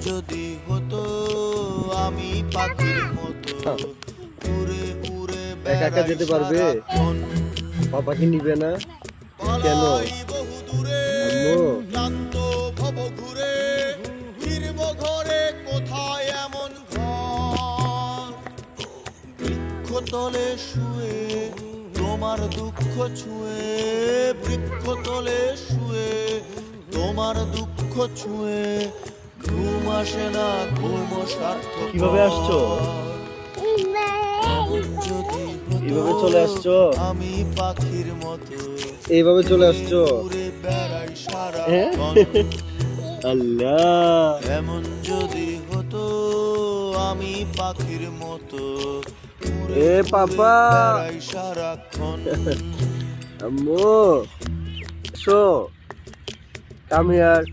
যদি হতো আমি পাখির মতো উড়ে উড়ে একা একা যেতে পারবে? সারাক্ষণ। বাবা কি নিবে না? কেন? পালাই বহু দূরে আম্মু ক্লান্ত ভব ঘুরে ফিরব ঘরে কোথায় এমন ঘর বৃক্ষতলে শুয়ে তোমার দুঃখ ছুঁয়ে বৃক্ষতলে শুয়ে তোমার দুঃখ ছুঁয়ে ঘুম আসে না ঘুম সার্থক কিভাবে আসছো? যদি এইভাবে চলে আসছো? আমি পাখির মতো এইভাবে চলে আসছো? উড়ে বেড়াই হ্যাঁ? সারাক্ষণ। আল্লাহ এমন যদি হতো আমি পাখির মতো এ পাপা বেড়াই সারাক্ষণ। আম্মু শো কাম হিয়ার